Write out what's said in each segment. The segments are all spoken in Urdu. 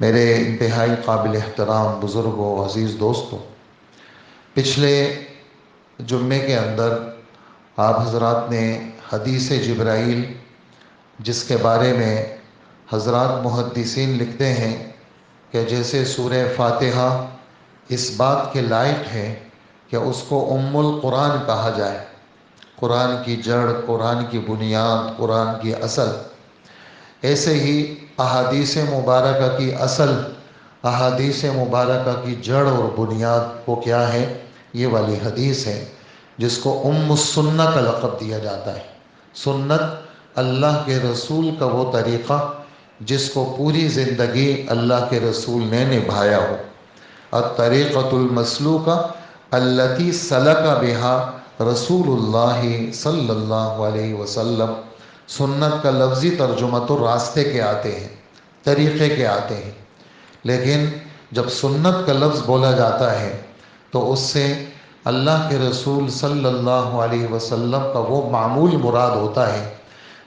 میرے انتہائی قابل احترام بزرگوں عزیز دوستوں، پچھلے جمعے کے اندر آپ حضرات نے حدیث جبرائیل، جس کے بارے میں حضرات محدثین لکھتے ہیں کہ جیسے سورہ فاتحہ اس بات کے لائق ہے کہ اس کو ام القرآن کہا جائے، قرآن کی جڑ، قرآن کی بنیاد، قرآن کی اصل، ایسے ہی احادیث مبارکہ کی اصل، احادیث مبارکہ کی جڑ اور بنیاد وہ کیا ہے؟ یہ والی حدیث ہے جس کو ام السنہ کا لقب دیا جاتا ہے۔ سنت اللہ کے رسول کا وہ طریقہ جس کو پوری زندگی اللہ کے رسول نے نبھایا ہو۔ الطریقۃ المسلوکہ التی سلک بہا رسول اللہ صلی اللہ علیہ وسلم۔ سنت کا لفظی ترجمہ تو راستے کے آتے ہیں، طریقے کے آتے ہیں، لیکن جب سنت کا لفظ بولا جاتا ہے تو اس سے اللہ کے رسول صلی اللہ علیہ وسلم کا وہ معمول مراد ہوتا ہے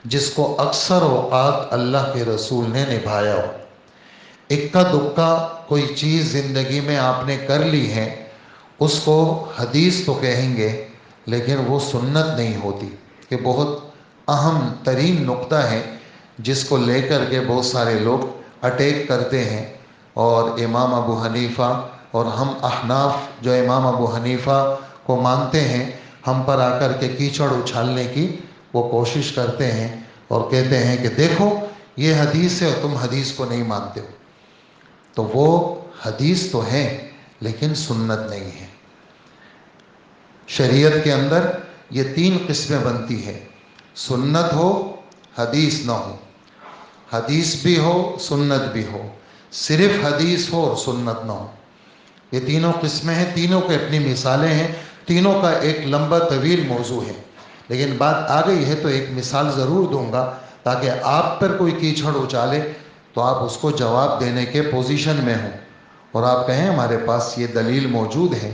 جس کو اکثر اوقات اللہ کے رسول نے نبھایا ہو۔ اکا دکا کوئی چیز زندگی میں آپ نے کر لی ہے، اس کو حدیث تو کہیں گے لیکن وہ سنت نہیں ہوتی، کہ بہت اہم ترین نقطہ ہے جس کو لے کر کے بہت سارے لوگ اٹیک کرتے ہیں، اور امام ابو حنیفہ اور ہم احناف جو امام ابو حنیفہ کو مانتے ہیں، ہم پر آ کر کے کیچڑ اچھالنے کی وہ کوشش کرتے ہیں اور کہتے ہیں کہ دیکھو یہ حدیث ہے اور تم حدیث کو نہیں مانتے ہو۔ تو وہ حدیث تو ہے لیکن سنت نہیں ہے۔ شریعت کے اندر یہ تین قسمیں بنتی ہیں، سنت ہو، حدیث نہ ہو، حدیث بھی ہو، سنت بھی ہو، صرف حدیث ہو اور سنت نہ ہو۔ یہ تینوں قسمیں ہیں، تینوں کی اپنی مثالیں ہیں، تینوں کا ایک لمبا طویل موضوع ہے، لیکن بات آ گئی ہے تو ایک مثال ضرور دوں گا تاکہ آپ پر کوئی کیچڑ اچالے تو آپ اس کو جواب دینے کے پوزیشن میں ہوں، اور آپ کہیں ہمارے پاس یہ دلیل موجود ہے،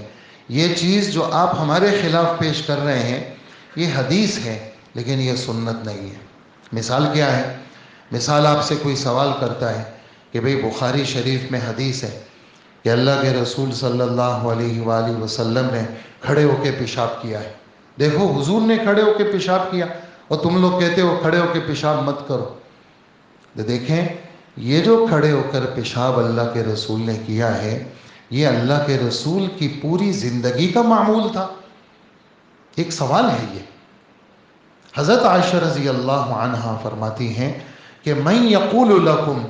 یہ چیز جو آپ ہمارے خلاف پیش کر رہے ہیں یہ حدیث ہے لیکن یہ سنت نہیں ہے۔ مثال کیا ہے؟ مثال آپ سے کوئی سوال کرتا ہے کہ بھئی بخاری شریف میں حدیث ہے کہ اللہ کے رسول صلی اللہ علیہ وآلہ وسلم نے کھڑے ہو کے پیشاب کیا ہے۔ دیکھو حضور نے کھڑے ہو کے پیشاب کیا اور تم لوگ کہتے ہو کھڑے ہو کے پیشاب مت کرو۔ تو دیکھیں یہ جو کھڑے ہو کر پیشاب اللہ کے رسول نے کیا ہے یہ اللہ کے رسول کی پوری زندگی کا معمول تھا۔ ایک سوال ہے یہ۔ حضرت عائشہ رضی اللہ عنہا فرماتی ہیں کہ من یقول لکم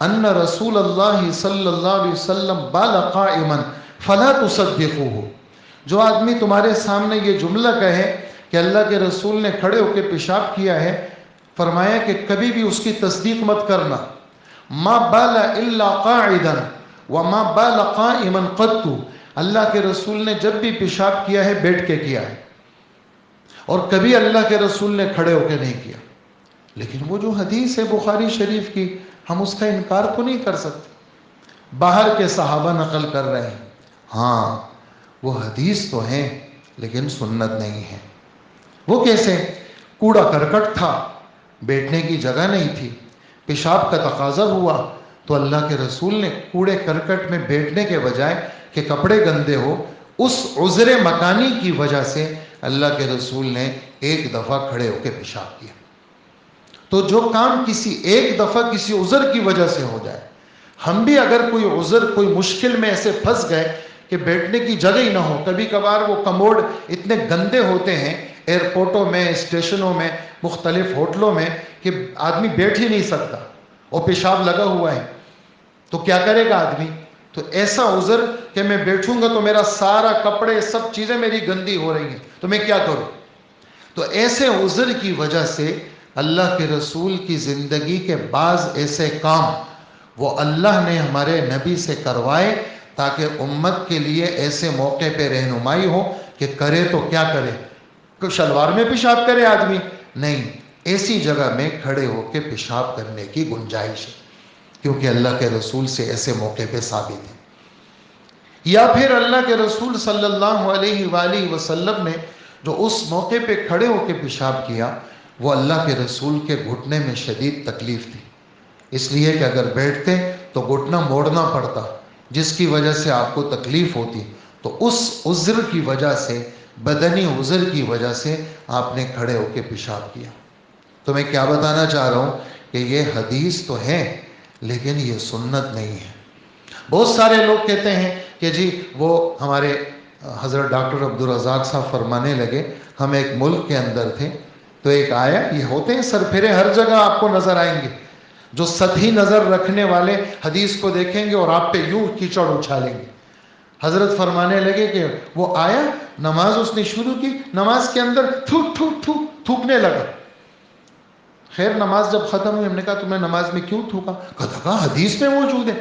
ان رسول اللہ صلی اللہ علیہ وسلم بال قائما فلا تصدقوه، جو آدمی تمہارے سامنے یہ جملہ کہے کہ اللہ کے رسول نے کھڑے ہو کے پیشاب کیا ہے، فرمایا کہ کبھی بھی اس کی تصدیق مت کرنا۔ ما بال الا قاعدا وما بال قائما قط، اللہ کے رسول نے جب بھی پیشاب کیا ہے بیٹھ کے کیا ہے، اور کبھی اللہ کے رسول نے کھڑے ہو کے نہیں کیا۔ لیکن وہ جو حدیث ہے بخاری شریف کی، ہم اس کا انکار تو نہیں کر سکتے۔ باہر کے صحابہ نقل کر رہے ہیں، ہاں وہ حدیث تو ہیں لیکن سنت نہیں ہے۔ وہ کیسے؟ کوڑا کرکٹ تھا، بیٹھنے کی جگہ نہیں تھی، پیشاب کا تقاضا ہوا تو اللہ کے رسول نے کوڑے کرکٹ میں بیٹھنے کے بجائے کہ کپڑے گندے ہو، اس عذر مکانی کی وجہ سے اللہ کے رسول نے ایک دفعہ کھڑے ہو کے پیشاب کیا۔ تو جو کام کسی ایک دفعہ کسی عذر کی وجہ سے ہو جائے، ہم بھی اگر کوئی عذر، کوئی مشکل میں ایسے پھنس گئے کہ بیٹھنے کی جگہ ہی نہ ہو، کبھی کبھار وہ کموڈ اتنے گندے ہوتے ہیں ایئرپورٹوں میں، اسٹیشنوں میں، مختلف ہوٹلوں میں کہ آدمی بیٹھ ہی نہیں سکتا اور پیشاب لگا ہوا ہے، تو کیا کرے گا آدمی؟ تو ایسا عذر کہ میں بیٹھوں گا تو میرا سارا کپڑے سب چیزیں میری گندی ہو رہی ہیں تو میں کیا کروں؟ تو ایسے عذر کی وجہ سے اللہ کے رسول کی زندگی کے بعض ایسے کام وہ اللہ نے ہمارے نبی سے کروائے تاکہ امت کے لیے ایسے موقع پہ رہنمائی ہو کہ کرے تو کیا کرے؟ کہ شلوار میں پیشاب کرے آدمی؟ نہیں، ایسی جگہ میں کھڑے ہو کے پیشاب کرنے کی گنجائش ہے، کیونکہ اللہ کے رسول سے ایسے موقع پہ ثابت ہے۔ یا پھر اللہ کے رسول صلی اللہ علیہ وآلہ وسلم نے جو اس موقع پہ کھڑے ہو کے پیشاب کیا وہ اللہ کے رسول کے گھٹنے میں شدید تکلیف تھی، اس لیے کہ اگر بیٹھتے تو گھٹنا موڑنا پڑتا، جس کی وجہ سے آپ کو تکلیف ہوتی، تو اس عذر کی وجہ سے، بدنی عذر کی وجہ سے آپ نے کھڑے ہو کے پیشاب کیا۔ تو میں کیا بتانا چاہ رہا ہوں کہ یہ حدیث تو ہے لیکن یہ سنت نہیں ہے۔ بہت سارے لوگ کہتے ہیں کہ جی وہ ہمارے حضرت ڈاکٹر عبدالرزاق صاحب فرمانے لگے، ہم ایک ملک کے اندر تھے تو ایک آیا، یہ ہوتے ہیں سرپھیرے ہر جگہ آپ کو نظر آئیں گے، جو سطحی نظر رکھنے والے حدیث کو دیکھیں گے اور آپ پہ یوں کیچڑ اچھالیں گے۔ حضرت فرمانے لگے کہ وہ آیا، نماز اس نے شروع کی، نماز کے اندر تھوکنے لگا۔ خیر نماز جب ختم ہوئی، ہم نے کہا تم نے نماز میں کیوں تھوکا؟ کہا حدیث میں موجود ہے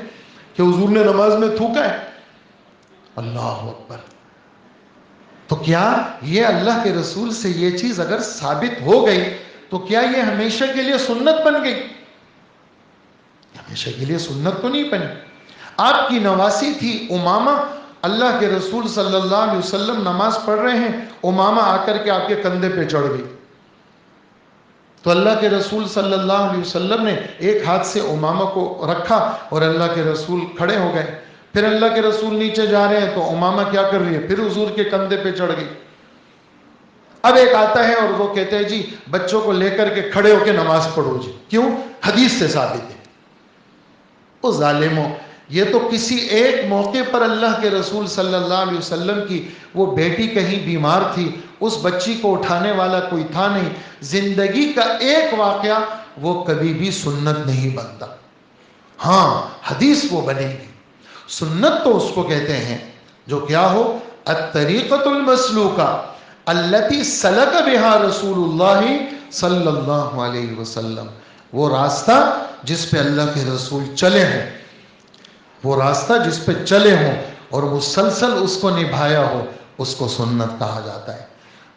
کہ حضور نے نماز میں تھوکا ہے۔ اللہ اکبر! تو کیا یہ اللہ کے رسول سے یہ چیز اگر ثابت ہو گئی تو کیا یہ ہمیشہ کے لیے سنت بن گئی؟ ہمیشہ کے لیے سنت تو نہیں بنی۔ آپ کی نواسی تھی امامہ، اللہ کے رسول صلی اللہ علیہ وسلم نماز پڑھ رہے ہیں، امامہ آ کر کے آپ کے کندھے پہ چڑھ گئی، تو اللہ کے رسول صلی اللہ علیہ وسلم نے ایک ہاتھ سے امامہ کو رکھا اور اللہ کے رسول کھڑے ہو گئے۔ پھر اللہ کے رسول نیچے جا رہے ہیں تو امامہ کیا کر رہی ہے؟ پھر حضور کے کندھے پہ چڑھ گئی۔ اب ایک آتا ہے اور وہ کہتے ہیں جی بچوں کو لے کر کے کھڑے ہو کے نماز پڑھو جی، کیوں؟ حدیث سے ثابت ہے۔ او ظالموں، یہ تو کسی ایک موقع پر اللہ کے رسول صلی اللہ علیہ وسلم کی وہ بیٹی کہیں بیمار تھی، اس بچی کو اٹھانے والا کوئی تھا نہیں، زندگی کا ایک واقعہ وہ کبھی بھی سنت نہیں بنتا۔ ہاں حدیث وہ بنے گی، سنت تو اس کو کہتے ہیں جو کیا ہو، الطریقۃ المسلوکہ التی سلک بہا رسول اللہ صلی اللہ علیہ وسلم، وہ راستہ جس پہ اللہ کے رسول چلے ہیں، وہ راستہ جس پہ چلے ہوں اور مسلسل اس کو نبھایا ہو، اس کو سنت کہا جاتا ہے۔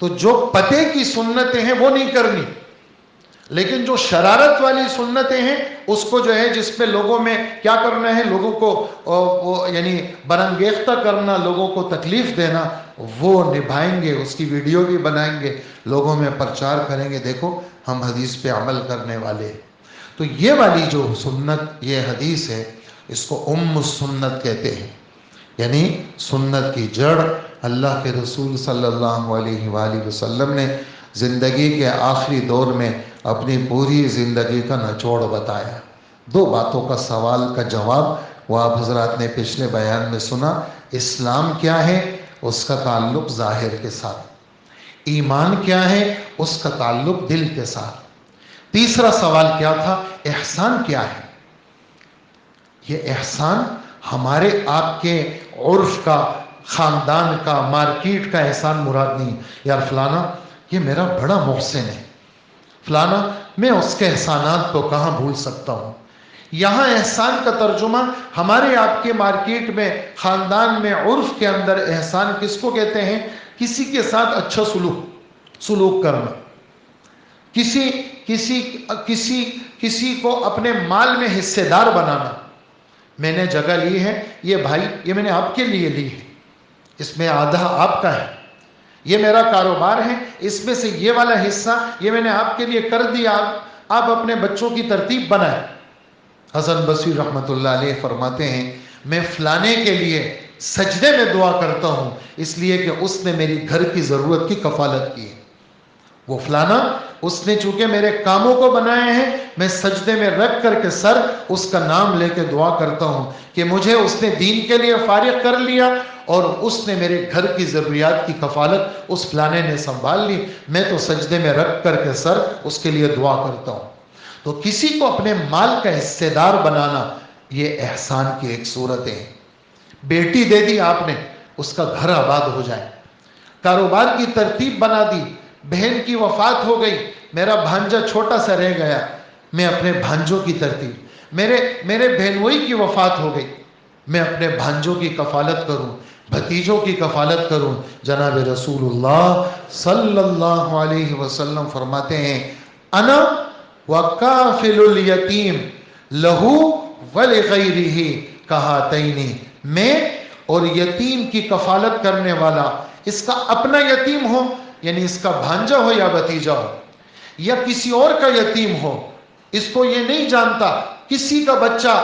تو جو پتے کی سنتیں ہیں وہ نہیں کرنی، لیکن جو شرارت والی سنتیں ہیں اس کو جو ہے جس پہ لوگوں میں کیا کرنا ہے، لوگوں کو یعنی برانگیختہ کرنا، لوگوں کو تکلیف دینا، وہ نبھائیں گے، اس کی ویڈیو بھی بنائیں گے، لوگوں میں پرچار کریں گے، دیکھو ہم حدیث پہ عمل کرنے والے ہیں۔ تو یہ والی جو سنت، یہ حدیث ہے، اس کو ام السنت کہتے ہیں، یعنی سنت کی جڑ اللہ کے رسول صلی اللہ علیہ وآلہ وسلم نے زندگی کے آخری دور میں اپنی پوری زندگی کا نچوڑ بتایا۔ دو باتوں کا سوال کا جواب وہ آپ حضرات نے پچھلے بیان میں سنا، اسلام کیا ہے، اس کا تعلق ظاہر کے ساتھ، ایمان کیا ہے، اس کا تعلق دل کے ساتھ، تیسرا سوال کیا تھا، احسان کیا ہے۔ یہ احسان ہمارے آپ کے عرف کا، خاندان کا، مارکیٹ کا احسان مراد نہیں، یار فلانا یہ میرا بڑا محسن ہے، فلانا میں اس کے احسانات کو کہاں بھول سکتا ہوں۔ یہاں احسان کا ترجمہ ہمارے آپ کے مارکیٹ میں، خاندان میں، عرف کے اندر احسان کس کو کہتے ہیں؟ کسی کے ساتھ اچھا سلوک کرنا، کسی کو اپنے مال میں حصے دار بنانا۔ میں نے جگہ لی ہے، یہ بھائی یہ میں نے آپ کے لیے لی ہے، اس میں آدھا آپ کا ہے، یہ میرا کاروبار ہے، اس میں سے یہ والا حصہ یہ میں نے آپ کے لیے کر دیا، آپ اپنے بچوں کی ترتیب بنائیں۔ حسن بصری رحمۃ اللہ علیہ فرماتے ہیں میں فلانے کے لیے سجدے میں دعا کرتا ہوں اس لیے کہ اس نے میری گھر کی ضرورت کی کفالت کی ہے، وہ فلانا اس نے چونکہ میرے کاموں کو بنائے ہیں، میں سجدے میں رکھ کر کے سر اس کا نام لے کے دعا کرتا ہوں کہ مجھے اس نے دین کے لیے فارغ کر لیا اور اس نے میرے گھر کی ضروریات کی کفالت اس فلانے نے سنبھال لی، میں تو سجدے میں رکھ کر کے سر اس کے لیے دعا کرتا ہوں۔ تو کسی کو اپنے مال کا حصے دار بنانا یہ احسان کی ایک صورت ہے۔ بیٹی دے دی آپ نے، اس کا گھر آباد ہو جائے، کاروبار کی ترتیب بنا دی، بہن کی وفات ہو گئی، میرا بھانجا چھوٹا سا رہ گیا، میں اپنے بھانجوں کی ترتیب، میرے بہنوئی کی وفات ہو گئی، میں اپنے بھانجوں کی کفالت کروں، بھتیجوں کی کفالت کروں۔ جناب رسول اللہ صلی اللہ علیہ وسلم فرماتے ہیں انا وکافل الیتیم لہو ولغیرہ کہاتین، میں اور یتیم کی کفالت کرنے والا، اس کا اپنا یتیم ہو یعنی اس کا بھانجا ہو یا بھتیجا ہو یا کسی اور کا یتیم ہو، اس کو یہ نہیں جانتا، کسی کا بچہ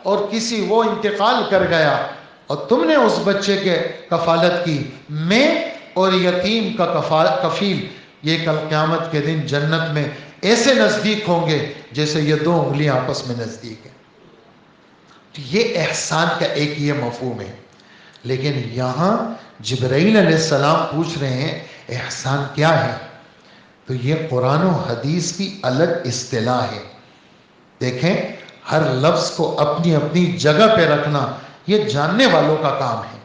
اور کسی وہ انتقال کر گیا اور تم نے اس بچے کے کفالت کی، میں اور یتیم کا کفیل یہ کل قیامت کے دن جنت میں ایسے نزدیک ہوں گے جیسے یہ دو انگلیاں آپس میں نزدیک ہیں۔ تو یہ احسان کا ایک یہ مفہوم ہے۔ لیکن یہاں جبرائیل علیہ السلام پوچھ رہے ہیں احسان کیا ہے؟ تو یہ قرآن و حدیث کی الگ اصطلاح ہے۔ دیکھیں، ہر لفظ کو اپنی اپنی جگہ پہ رکھنا یہ جاننے والوں کا کام ہے،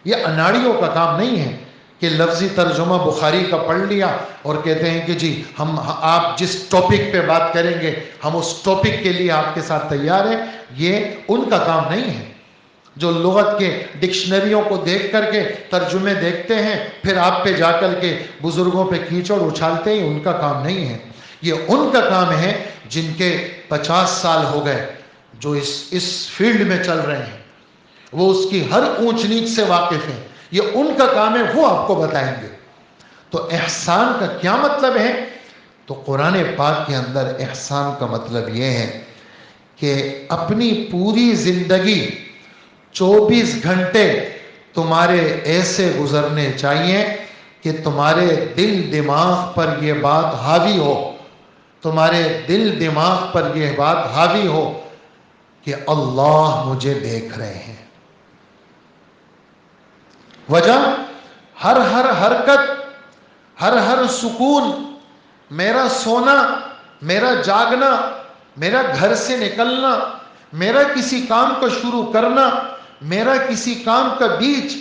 یہ اناڑیوں کا کام نہیں ہے کہ لفظی ترجمہ بخاری کا پڑھ لیا اور کہتے ہیں کہ جی آپ جس ٹاپک پہ بات کریں گے ہم اس ٹاپک کے لیے آپ کے ساتھ تیار ہیں۔ یہ ان کا کام نہیں ہے۔ جو لغت کے ڈکشنریوں کو دیکھ کر کے ترجمے دیکھتے ہیں پھر آپ پہ جا کر کے بزرگوں پہ کیچڑ اچھالتے ہیں، ان کا کام نہیں ہے۔ یہ ان کا کام ہے جن کے 50 سال ہو گئے، جو اس فیلڈ میں چل رہے ہیں، وہ اس کی ہر اونچ نیچ سے واقف ہیں۔ یہ ان کا کام ہے، وہ آپ کو بتائیں گے۔ تو احسان کا کیا مطلب ہے؟ تو قرآن پاک کے اندر احسان کا مطلب یہ ہے کہ اپنی پوری زندگی 24 گھنٹے تمہارے ایسے گزرنے چاہیے کہ تمہارے دل دماغ پر یہ بات حاوی ہو، تمہارے دل دماغ پر یہ بات حاوی ہو کہ اللہ مجھے دیکھ رہے ہیں۔ وجہ ہر حرکت، ہر سکون، میرا سونا، میرا جاگنا، میرا گھر سے نکلنا، میرا کسی کام کو شروع کرنا، میرا کسی کام کا بیچ،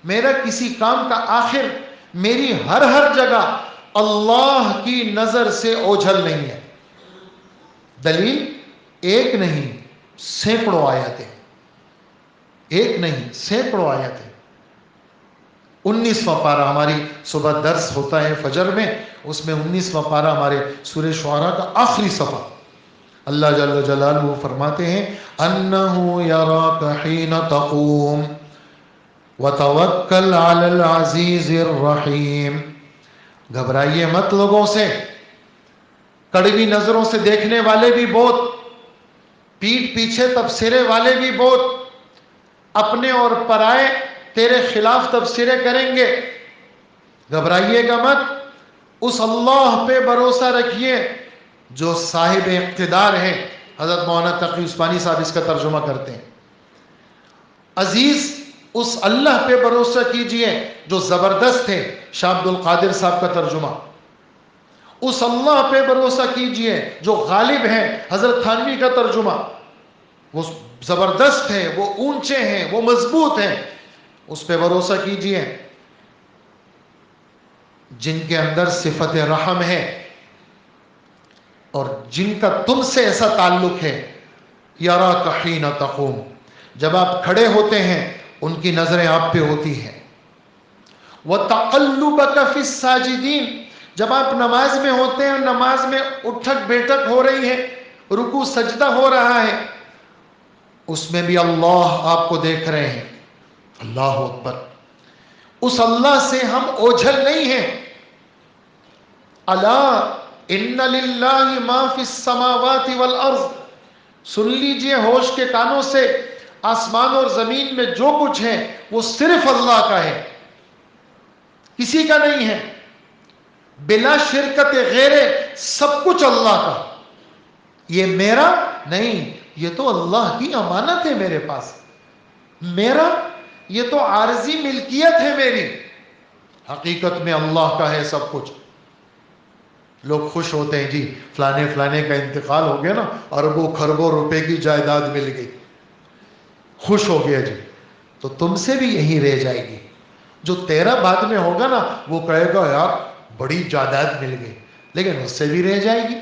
میرا کسی کام کا آخر، میری ہر جگہ اللہ کی نظر سے اوجھل نہیں ہے۔ دلیل ایک نہیں سینکڑوں آیتیں، ایک نہیں سینکڑوں آیتیں۔ 19واں پارہ ہماری صبح درس ہوتا ہے فجر میں، اس میں 19واں پارہ ہمارے سورہ شعراء کا آخری صفحہ، اللہ جل جلالہ فرماتے ہیں انہ یراک حین تقوم وتوکل علی العزیز الرحیم۔ گھبرائیے مت لوگوں سے، کڑوی نظروں سے دیکھنے والے بھی بہت، پیٹھ پیچھے تبصرے والے بھی بہت، اپنے اور پرائے تیرے خلاف تبصرے کریں گے۔ گھبرائیے گا مت، اس اللہ پہ بھروسہ رکھیے جو صاحب اقتدار ہے۔ حضرت مولانا تقی عثمانی صاحب اس کا ترجمہ کرتے ہیں، عزیز اس اللہ پہ بھروسہ کیجئے جو زبردست ہے۔ شاہ عبد القادر صاحب کا ترجمہ، اس اللہ پہ بھروسہ کیجئے جو غالب ہے۔ حضرت تھانوی کا ترجمہ، وہ زبردست ہے، وہ اونچے ہیں، وہ مضبوط ہیں، اس پہ بھروسہ کیجئے۔ جن کے اندر صفت رحم ہے اور جن کا تم سے ایسا تعلق ہے، یراک حین تقوم، جب آپ کھڑے ہوتے ہیں ان کی نظریں آپ پہ ہوتی ہیں۔ وَتَقَلُّبَكَ فِي السَّاجِدِينَ، جب آپ نماز میں ہوتے ہیں، نماز میں اٹھک بیٹھک ہو رہی ہے، رکوع سجدہ ہو رہا ہے، اس میں بھی اللہ آپ کو دیکھ رہے ہیں۔ اللہ اکبر، اس اللہ سے ہم اوجھل نہیں ہیں۔ الا ان للہ ما فی السماوات والارض، سن لیجئے ہوش کے کانوں سے، آسمان اور زمین میں جو کچھ ہے وہ صرف اللہ کا ہے، کسی کا نہیں ہے، بلا شرکت غیر، سب کچھ اللہ کا۔ یہ میرا نہیں، یہ تو اللہ کی امانت ہے میرے پاس، میرا یہ تو عارضی ملکیت ہے میری، حقیقت میں اللہ کا ہے سب کچھ۔ لوگ خوش ہوتے ہیں جی فلانے کا انتقال ہو گیا نا، اربوں خربوں روپے کی جائیداد مل گئی، خوش ہو گیا جی۔ تو تم سے بھی یہی رہ جائے گی، جو تیرا بعد میں ہوگا نا وہ کہے گا یار بڑی جائیداد مل گئی، لیکن اس سے بھی رہ جائے گی،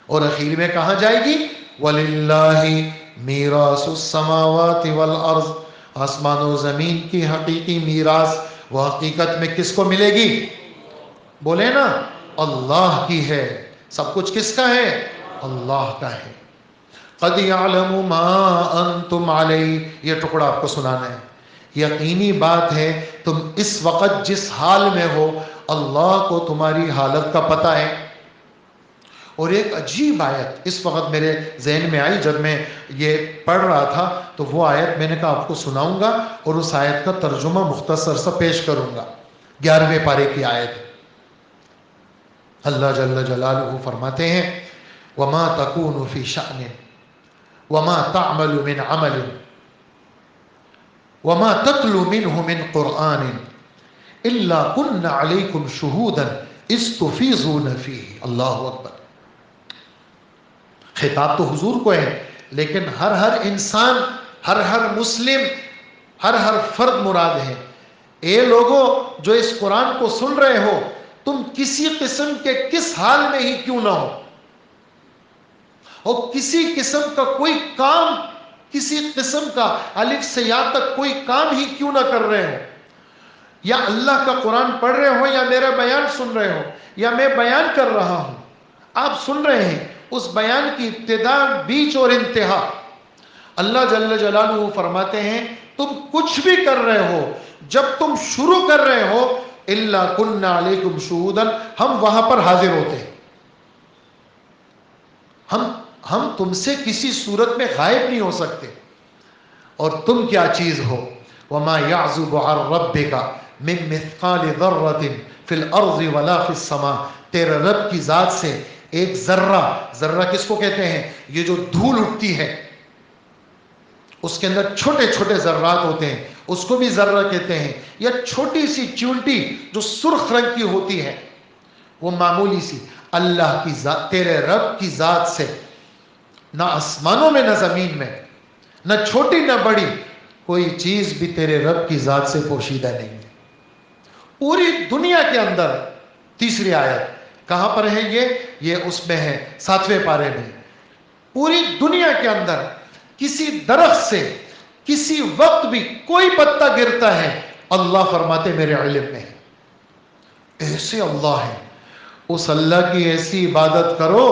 اور اخیر میں کہاں جائے گی؟ وَلِلَّهِ مِيرَاثُ السَّمَاوَاتِ وَالْأَرْضِ، آسمان و زمین کی حقیقی میراث وہ حقیقت میں کس کو ملے گی؟ بولے نا، اللہ کی ہے۔ سب کچھ کس کا ہے؟ اللہ کا ہے۔ قَدْ يَعْلَمُ مَا أَنْتُمْ عَلَيْهِ، یہ ٹکڑا آپ کو سنانا ہے۔ یقینی بات ہے تم اس وقت جس حال میں ہو اللہ کو تمہاری حالت کا پتہ ہے۔ اور ایک عجیب آیت اس وقت میرے ذہن میں آئی جب میں یہ پڑھ رہا تھا، تو وہ آیت میں نے کہا آپ کو سناؤں گا اور اس آیت کا ترجمہ مختصر سا پیش کروں گا۔ 11ویں پارے کی آیت، اللہ جل جلالہ فرماتے ہیں وَمَا تَكُونُ فِي شَأْنٍ وَمَا تَعْمَلُ مِنْ عَمَلٍ وَمَا تَتْلُو مِنْهُ مِنْ قُرْآنٍ إِلَّا كُنَّ عَلَيْكُمْ شُهُودًا إِذْ تُفِيضُونَ فِيهِ۔ اللہ اکبر۔ خطاب تو حضور کو ہے، لیکن ہر انسان، ہر مسلم، ہر فرد مراد ہے۔ اے لوگوں جو اس قرآن کو سن رہے ہو، تم کسی قسم کے کس حال میں ہی کیوں نہ ہو، اور کسی قسم کا کوئی کام، کسی قسم کا الف سے یا تک کوئی کام ہی کیوں نہ کر رہے ہو، یا اللہ کا قرآن پڑھ رہے ہو، یا میرا بیان سن رہے ہو، یا میں بیان کر رہا ہوں، آپ سن رہے ہیں، اس بیان کی ابتدا، بیچ اور انتہا اللہ جل جلالہ فرماتے ہیں تم کچھ بھی کر رہے ہو، جب تم شروع کر رہے ہو الا کنا علیکم شہودا، ہم وہاں پر حاضر ہوتے ہیں۔ ہم تم سے کسی صورت میں غائب نہیں ہو سکتے، اور تم کیا چیز ہو۔ وما يعزب عن ربك من مثقال ذرة في الارض ولا في السماء، تیرے رب کی ذات سے ایک ذرہ کس کو کہتے ہیں؟ یہ جو دھول اٹھتی ہے، اس کے اندر چھوٹے چھوٹے ذرات ہوتے ہیں، اس کو بھی ذرہ کہتے ہیں، یا چھوٹی سی چونٹی جو سرخ رنگ کی ہوتی ہے، وہ معمولی سی، اللہ کی ذات، تیرے رب کی ذات سے نہ آسمانوں میں نہ زمین میں، نہ چھوٹی نہ بڑی کوئی چیز بھی تیرے رب کی ذات سے پوشیدہ نہیں ہے۔ پوری دنیا کے اندر، تیسری آیت کہاں پر ہے؟ یہ اس میں ہے 7ویں پارے میں، پوری دنیا کے اندر کسی درخت سے کسی وقت بھی کوئی پتا گرتا ہے، اللہ فرماتے میرے علم میں ہے۔ ایسے اللہ ہے، اس اللہ کی ایسی عبادت کرو،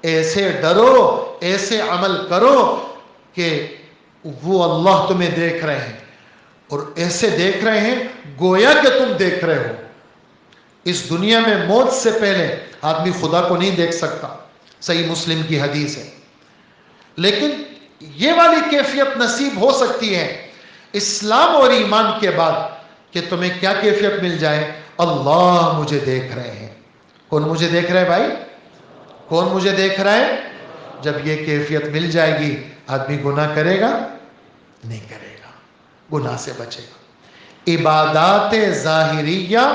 ایسے ڈرو، ایسے عمل کرو کہ وہ اللہ تمہیں دیکھ رہے ہیں، اور ایسے دیکھ رہے ہیں گویا کہ تم دیکھ رہے ہو۔ اس دنیا میں موت سے پہلے آدمی خدا کو نہیں دیکھ سکتا، صحیح مسلم کی حدیث ہے، لیکن یہ والی کیفیت نصیب ہو سکتی ہے اسلام اور ایمان کے بعد، کہ تمہیں کیا کیفیت مل جائے؟ اللہ مجھے دیکھ رہے ہیں۔ کون مجھے دیکھ رہا ہے بھائی؟ کون مجھے دیکھ رہا ہے؟ جب یہ کیفیت مل جائے گی، آدمی گناہ کرے گا؟ نہیں کرے گا، گناہ سے بچے گا۔ عبادات ظاہریہ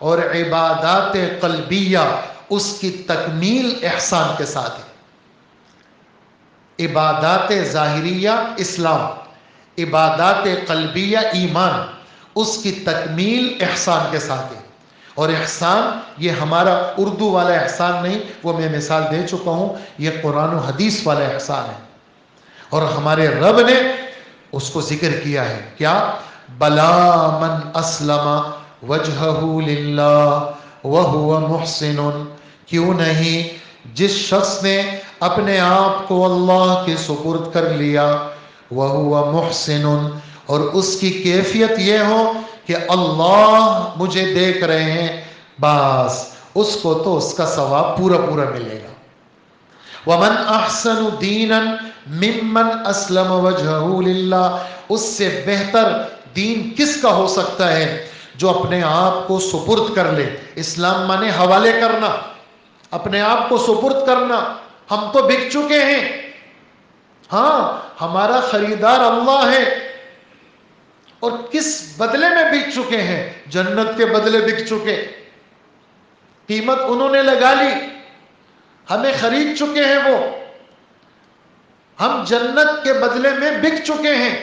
اور عبادات قلبیہ، اس کی تکمیل احسان کے ساتھ ہے۔ عبادات ظاہریہ اسلام، عبادات قلبیہ ایمان، اس کی تکمیل احسان کے ساتھ ہے۔ اور احسان یہ ہمارا اردو والا احسان نہیں، وہ میں مثال دے چکا ہوں، یہ قرآن و حدیث والا احسان ہے، اور ہمارے رب نے اس کو ذکر کیا ہے کیا؟ بلا من اسلم وجہہ للہ وہو محسن، کیوں نہیں جس شخص نے اپنے آپ کو اللہ کے سپرد کر لیا، وہو محسن، اور اس کی کیفیت یہ ہو کہ اللہ مجھے دیکھ رہے ہیں، بس اس کو تو اس کا ثواب پورا پورا ملے گا۔ وَمَنْ أَحْسَنُ دِينًا مِمَّنْ أَسْلَمَ وَجْهَهُ لِلَّهِ، اس سے بہتر دین کس کا ہو سکتا ہے جو اپنے آپ کو سپرد کر لے۔ اسلام مانے حوالے کرنا، اپنے آپ کو سپرد کرنا۔ ہم تو بک چکے ہیں، ہاں ہمارا خریدار اللہ ہے، اور کس بدلے میں بک چکے ہیں؟ جنت کے بدلے بک چکے، قیمت انہوں نے لگا لی، ہمیں خرید چکے ہیں وہ، ہم جنت کے بدلے میں بک چکے ہیں۔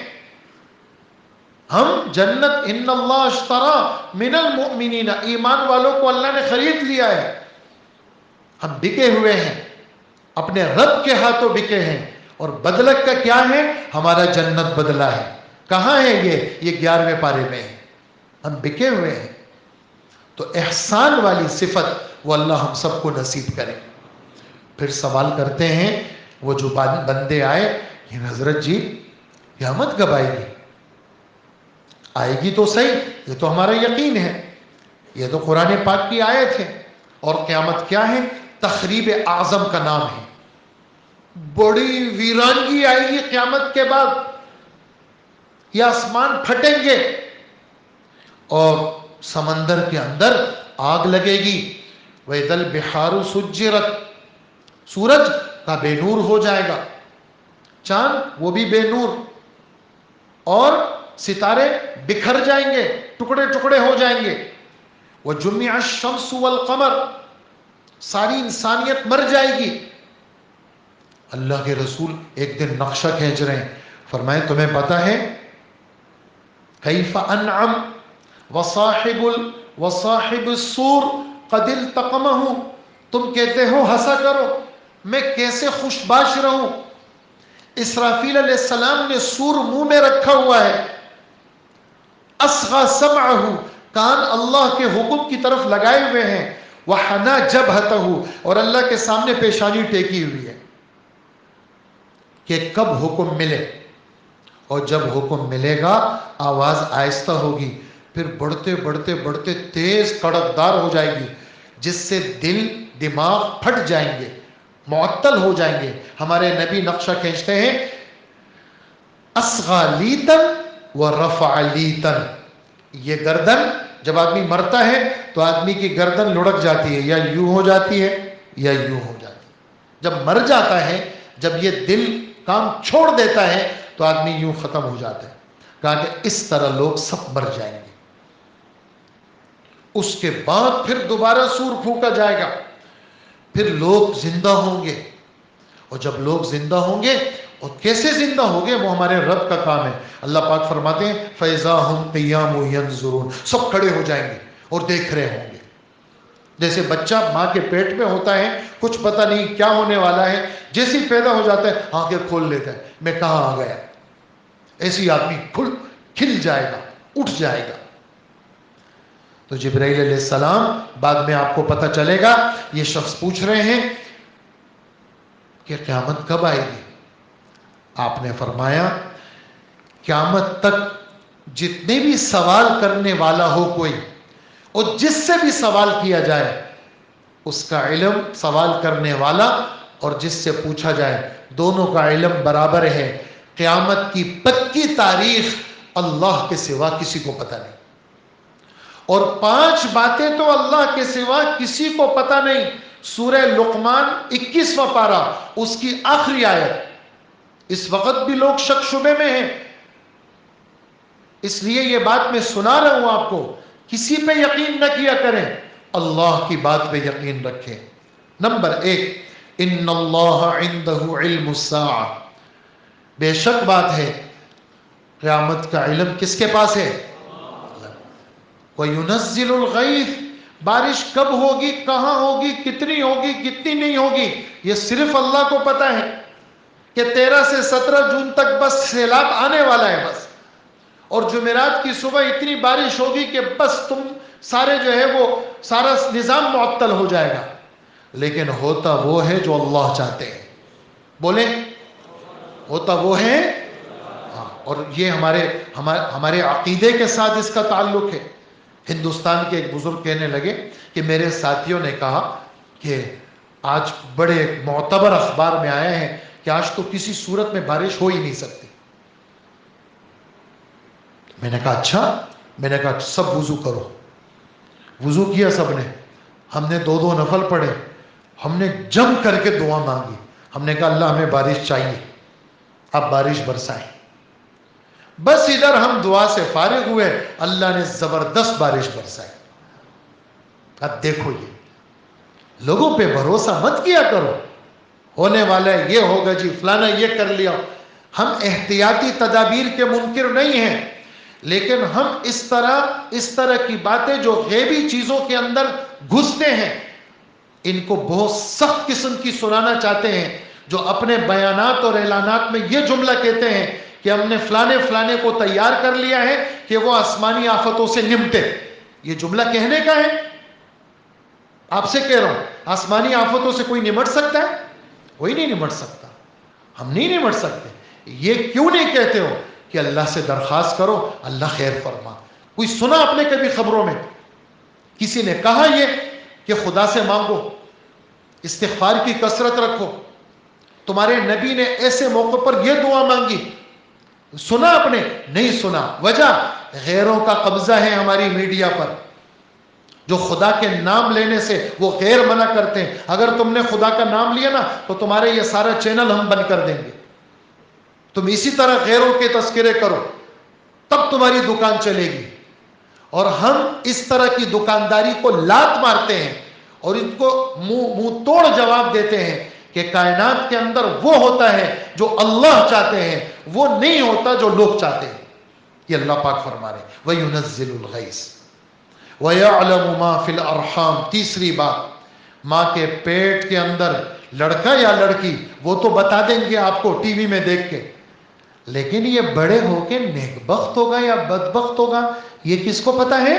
ہم جنت، ان اللہ اشتری من المؤمنین، ایمان والوں کو اللہ نے خرید لیا ہے، ہم بکے ہوئے ہیں، اپنے رب کے ہاتھوں بکے ہیں، اور بدلہ کا کیا ہے؟ ہمارا جنت بدلہ ہے۔ کہاں ہے یہ 11ویں پارے میں ہے، ہم بکے ہوئے ہیں۔ تو احسان والی صفت وہ اللہ ہم سب کو نصیب کرے۔ پھر سوال کرتے ہیں وہ جو بندے آئے، حضرت جی قیامت کب آئے گی؟ آئے گی تو صحیح، یہ تو ہمارا یقین ہے، یہ تو قرآن پاک کی آیت ہے، اور قیامت کیا ہے؟ تخریب اعظم کا نام ہے. بڑی ویرانگی آئے گی قیامت کے بعد، یہ آسمان پھٹیں گے اور سمندر کے اندر آگ لگے گی. وَإِذَا الْبِحَارُ سُجِّرَتْ، سورج کا بے نور ہو جائے گا، چاند وہ بھی بے نور، اور ستارے بکھر جائیں گے، ٹکڑے ٹکڑے ہو جائیں گے. وَجُمِعَ الشَّمْسُ وَالْقَمَرُ، ساری انسانیت مر جائے گی. اللہ کے رسول ایک دن نقشہ کھینچ رہے ہیں، فرمائے تمہیں پتا ہے کیف انعم وصاحب السور قد التقمہ، تم کہتے ہو ہنسا کرو، میں کیسے خوش باش رہوں. اسرافیل علیہ السلام نے سور منہ میں رکھا ہوا ہے، اصغى سمعہ، کان اللہ کے حکم کی طرف لگائے ہوئے ہیں، وحنا جبہتہ، اور اللہ کے سامنے پیشانی ٹیکی ہوئی ہے کہ کب حکم ملے. اور جب حکم ملے گا آواز آہستہ ہوگی، پھر بڑھتے بڑھتے بڑھتے تیز کڑکدار ہو جائے گی، جس سے دل دماغ پھٹ جائیں گے، معطل ہو جائیں گے. ہمارے نبی نقشہ کھینچتے ہیں اصغى لیتن ورفع لیتن، یہ گردن جب آدمی مرتا ہے تو آدمی کی گردن لڑک جاتی ہے، یا یوں ہو جاتی ہے یا یوں ہو جاتی ہے. جب مر جاتا ہے، جب یہ دل کام چھوڑ دیتا ہے تو آدمی یوں ختم ہو جاتا ہے. کہا کہ اس طرح لوگ سب مر جائیں گے. اس کے بعد پھر دوبارہ سور پھونکا جائے گا، پھر لوگ زندہ ہوں گے. اور جب لوگ زندہ ہوں گے، اور کیسے زندہ ہوں گے وہ ہمارے رب کا کام ہے. اللہ پاک فرماتے ہیں فَإِذَا هُمْ قِيَامٌ يَنظُرُونَ، سب کھڑے ہو جائیں گے اور دیکھ رہے ہوں گے. جیسے بچہ ماں کے پیٹ میں ہوتا ہے، کچھ پتہ نہیں کیا ہونے والا ہے، جیسے پیدا ہو جاتا ہے آنکھیں کھول لیتا ہے، میں کہاں آ گیا. ایسی آدمی کھل جائے گا، اٹھ جائے گا. تو جبرائیل علیہ السلام بعد میں آپ کو پتہ چلے گا، یہ شخص پوچھ رہے ہیں کہ قیامت کب آئے گی. آپ نے فرمایا قیامت تک جتنے بھی سوال کرنے والا ہو کوئی، اور جس سے بھی سوال کیا جائے، اس کا علم سوال کرنے والا اور جس سے پوچھا جائے دونوں کا علم برابر ہے. قیامت کی پکی تاریخ اللہ کے سوا کسی کو پتہ نہیں، اور 5 باتیں تو اللہ کے سوا کسی کو پتہ نہیں. سورہ لقمان 21واں پارہ، اس کی آخری آیت. اس وقت بھی لوگ شک شبے میں ہیں، اس لیے یہ بات میں سنا رہا ہوں آپ کو. کسی پہ یقین نہ کیا کریں، اللہ کی بات پہ یقین رکھیں. نمبر 1، ان اللہ عنده علم الساعہ، بے شک بات ہے قیامت کا علم کس کے پاس ہے؟ وَيُنَزِّلُ الْغَيْثَ، بارش کب ہوگی، کہاں ہوگی، کتنی ہوگی، کتنی نہیں ہوگی، یہ صرف اللہ کو پتہ ہے کہ 13 سے 17 جون تک بس سیلاب آنے والا ہے بس، اور جمعرات کی صبح اتنی بارش ہوگی کہ بس تم سارے جو ہے وہ سارا نظام معطل ہو جائے گا. لیکن ہوتا وہ ہے جو اللہ چاہتے ہیں. بولیں ہوتا وہ ہے. اور یہ ہمارے عقیدے کے ساتھ اس کا تعلق ہے. ہندوستان کے ایک بزرگ کہنے لگے کہ میرے ساتھیوں نے کہا کہ آج بڑے معتبر اخبار میں آئے ہیں کہ آج تو کسی صورت میں بارش ہو ہی نہیں سکتی. میں نے کہا اچھا. میں نے کہا سب وضو کرو. وضو کیا سب نے، ہم نے 2 نفل پڑھے، ہم نے جم کر کے دعا مانگی. ہم نے کہا اللہ ہمیں بارش چاہیے، اب بارش برسائیں. بس ادھر ہم دعا سے فارغ ہوئے، اللہ نے زبردست بارش برسائی. اب دیکھو یہ لوگوں پہ بھروسہ مت کیا کرو، ہونے والا ہے یہ ہوگا جی، فلانا یہ کر لیا. ہم احتیاطی تدابیر کے منکر نہیں ہیں، لیکن ہم اس طرح کی باتیں جو غیبی چیزوں کے اندر گھستے ہیں، ان کو بہت سخت قسم کی سنانا چاہتے ہیں. جو اپنے بیانات اور اعلانات میں یہ جملہ کہتے ہیں کہ ہم نے فلانے کو تیار کر لیا ہے کہ وہ آسمانی آفتوں سے نمٹے. یہ جملہ کہنے کا ہے. آپ سے کہہ رہا ہوں آسمانی آفتوں سے کوئی نمٹ سکتا ہے؟ کوئی نہیں نمٹ سکتا. ہم نہیں نمٹ سکتے. یہ کیوں نہیں کہتے ہو کہ اللہ سے درخواست کرو اللہ خیر فرما. کوئی سنا آپ نے کبھی خبروں میں کسی نے کہا یہ کہ خدا سے مانگو؟ استغفار کی کثرت رکھو. تمہارے نبی نے ایسے موقع پر یہ دعا مانگی, سنا آپ نے؟ نہیں سنا. وجہ غیروں کا قبضہ ہے ہماری میڈیا پر, جو خدا کے نام لینے سے وہ غیر منع کرتے ہیں. اگر تم نے خدا کا نام لیا نا تو تمہارے یہ سارا چینل ہم بند کر دیں گے. تم اسی طرح غیروں کے تذکرے کرو, تب تمہاری دکان چلے گی. اور ہم اس طرح کی دکانداری کو لات مارتے ہیں اور ان کو منہ توڑ جواب دیتے ہیں کہ کائنات کے اندر وہ ہوتا ہے جو اللہ چاہتے ہیں, وہ نہیں ہوتا جو لوگ چاہتے ہیں. یہ اللہ پاک فرما رہے ہیں وَيُنَزِّلُ الْغَيْثَ وَيَعْلَمُ مَا فِي الْأَرْحَامِ. تیسری بات, ماں کے پیٹ کے اندر لڑکا یا لڑکی وہ تو بتا دیں گے آپ کو ٹی وی میں دیکھ کے, لیکن یہ بڑے ہو کے نیک بخت ہوگا یا بدبخت ہوگا یہ کس کو پتا ہے؟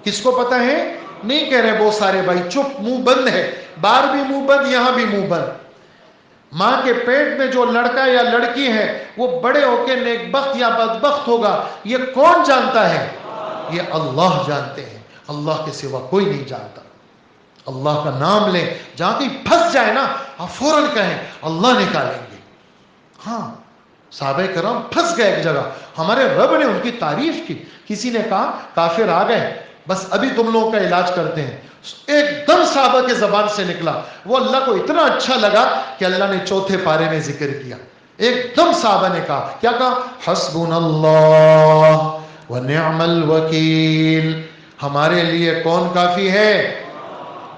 کس کو پتا ہے؟ نہیں کہہ رہے بہت سارے بھائی, چپ, منہ بند ہے, باہر بھی منہ بند, یہاں بھی منہ بند. ماں کے پیٹ میں جو لڑکا یا لڑکی ہے وہ بڑے ہو کے نیک بخت یا بدبخت ہوگا یہ کون جانتا ہے؟ یہ اللہ جانتے ہیں, اللہ کے سوا کوئی نہیں جانتا. اللہ کا نام لیں, جہاں کہیں پھنس جائے نا آپ فوراً کہیں اللہ نکالیں گے. ہاں صحابہ کرام پھنس گئے ایک جگہ, ہمارے رب نے ان کی تعریف کی. کسی نے کہا کافر آ گئے, بس ابھی تم لوگوں کا علاج کرتے ہیں. ایک دم صحابہ کے زبان سے نکلا, وہ اللہ کو اتنا اچھا لگا کہ اللہ نے چوتھے پارے میں ذکر کیا. ایک دم صحابہ نے کہا, کیا کہا؟ حسبنا اللہ ونعم الوکیل. ہمارے لیے کون کافی ہے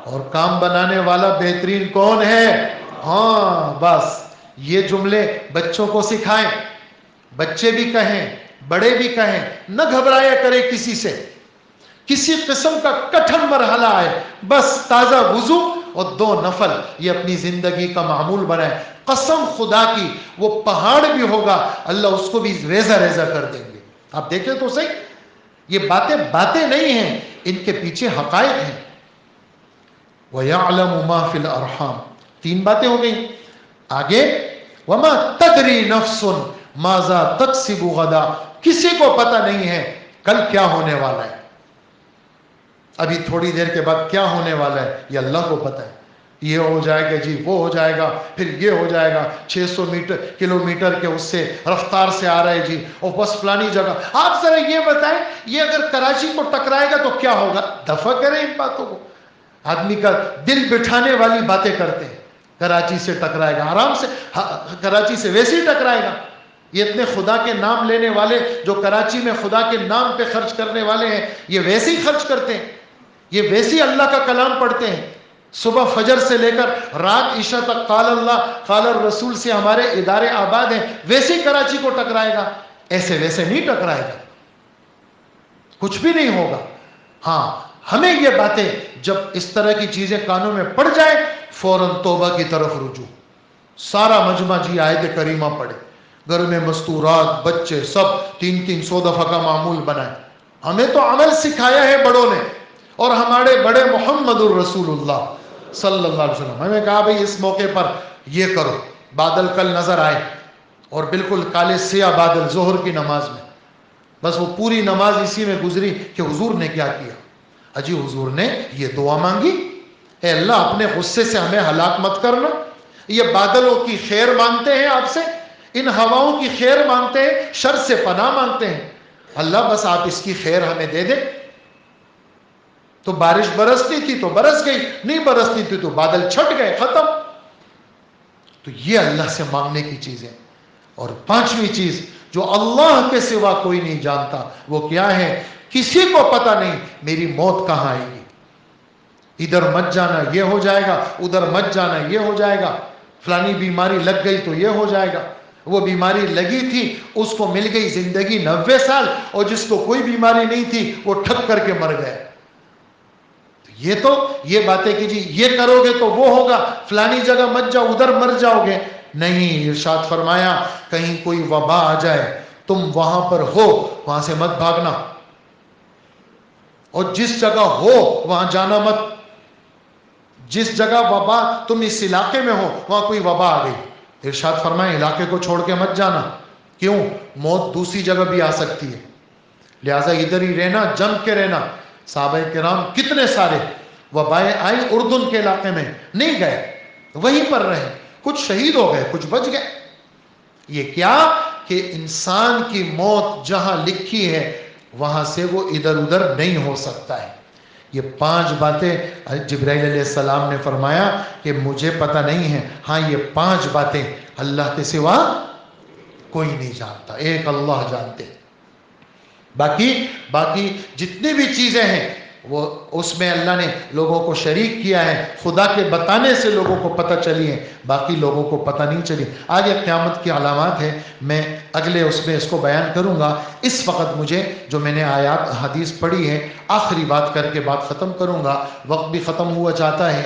اور کام بنانے والا بہترین کون ہے؟ ہاں بس یہ جملے بچوں کو سکھائیں, بچے بھی کہیں بڑے بھی کہیں. نہ گھبرایا کرے کسی سے, کسی قسم کا کٹھن مرحلہ آئے بس تازہ وضو اور 2 نفل یہ اپنی زندگی کا معمول بنائے. قسم خدا کی وہ پہاڑ بھی ہوگا اللہ اس کو بھی ریزہ ریزہ کر دیں گے. آپ دیکھیں تو صحیح, یہ باتیں نہیں ہیں, ان کے پیچھے حقائق ہیں. وَيَعْلَمُ مَا فِي الْأَرْحَامِ. 3 باتیں ہو گئیں. آگے وَمَا تَدْرِي نَفْسٌ مَاذَا تَكْسِبُ غَدًا. کسی کو پتہ نہیں ہے کل کیا ہونے والا ہے, ابھی تھوڑی دیر کے بعد کیا ہونے والا ہے یہ اللہ کو پتہ ہے. یہ ہو جائے گا جی, وہ ہو جائے گا, پھر یہ ہو جائے گا, 600 کلومیٹر کے اس سے رفتار سے آ رہا ہے جی, اور بس فلانی جگہ. آپ ذرا یہ بتائیں یہ اگر کراچی کو ٹکرائے گا تو کیا ہوگا؟ دفع کریں ان باتوں کو. آدمی کا دل بٹھانے والی باتیں کرتے ہیں. کراچی سے ٹکرائے گا, آرام سے کراچی سے ویسے ہی ٹکرائے گا. یہ اتنے خدا کے نام لینے والے جو کراچی میں خدا کے نام پہ خرچ کرنے والے ہیں یہ ویسے ہی خرچ کرتے ہیں, یہ ویسے ہی اللہ کا کلام پڑھتے ہیں. صبح فجر سے لے کر رات عشاء تک قال اللہ قال الرسول سے ہمارے ادارے آباد ہیں, ویسے ہی کراچی کو ٹکرائے گا. ایسے ویسے نہیں ٹکرائے گا, کچھ بھی نہیں ہوگا. ہاں ہمیں یہ باتیں جب اس طرح کی چیزیں کانوں میں پڑ جائے فوراً توبہ کی طرف رجوع. سارا مجمع جی آیت کریمہ پڑھے, گھر میں مستورات بچے سب 300 دفعہ کا معمول بنائے. ہمیں تو عمل سکھایا ہے بڑوں نے, اور ہمارے بڑے محمد الرسول اللہ صلی اللہ علیہ وسلم ہمیں کہا بھئی اس موقع پر یہ کرو. بادل کل نظر آئے اور بالکل کالے سیاہ بادل ظہر کی نماز میں, بس وہ پوری نماز اسی میں گزری کہ حضور نے کیا کیا؟ اجی حضور نے یہ دعا مانگی, اے اللہ اپنے غصے سے ہمیں ہلاک مت کرنا. یہ بادلوں کی خیر مانگتے ہیں آپ سے, ان ہواؤں کی خیر مانگتے ہیں, شر سے پناہ مانگتے ہیں. اللہ بس آپ اس کی خیر ہمیں دے دیں. تو بارش برستی تھی تو برس گئی, نہیں برستی تھی تو بادل چھٹ گئے, ختم. تو یہ اللہ سے مانگنے کی چیزیں. اور 5ویں چیز جو اللہ کے سوا کوئی نہیں جانتا وہ کیا ہے؟ کسی کو پتہ نہیں میری موت کہاں آئے گی. ادھر مت جانا یہ ہو جائے گا, ادھر مت جانا یہ ہو جائے گا. فلانی بیماری لگ گئی تو یہ ہو جائے گا. وہ بیماری لگی تھی اس کو مل گئی زندگی 90 سال, اور جس کو کوئی بیماری نہیں تھی وہ ٹھپ کر کے مر گئے. یہ باتیں کہ جی یہ کرو گے تو وہ ہوگا, فلانی جگہ مت جاؤ ادھر مر جاؤ گے. نہیں, ارشاد فرمایا کہیں کوئی وبا آ جائے تم وہاں پر ہو وہاں سے مت بھاگنا, اور جس جگہ ہو وہاں جانا مت. جس جگہ وبا تم اس علاقے میں ہو وہاں کوئی وبا آ گئی, ارشاد فرمایا علاقے کو چھوڑ کے مت جانا. کیوں؟ موت دوسری جگہ بھی آ سکتی ہے, لہٰذا ادھر ہی رہنا, جم کے رہنا. صحابہ کرام کتنے سارے وبائیں آئی اردن کے علاقے میں، نہیں گئے، وہیں پر رہے، کچھ شہید ہو گئے، کچھ بچ گئے۔ یہ کیا کہ انسان کی موت جہاں لکھی ہے وہاں سے وہ ادھر ادھر نہیں ہو سکتا ہے۔ یہ 5 باتیں جبرائیل علیہ السلام نے فرمایا کہ مجھے پتہ نہیں ہے، ہاں یہ 5 باتیں اللہ کے سوا کوئی نہیں جانتا، ایک اللہ جانتے۔ باقی جتنی بھی چیزیں ہیں وہ اس میں اللہ نے لوگوں کو شریک کیا ہے، خدا کے بتانے سے لوگوں کو پتہ چلی ہے، باقی لوگوں کو پتہ نہیں چلی۔ آگے قیامت کی علامات ہے، میں اگلے اس میں اس کو بیان کروں گا۔ اس وقت مجھے جو میں نے آیات حدیث پڑھی ہے، آخری بات کر کے بات ختم کروں گا، وقت بھی ختم ہوا جاتا ہے۔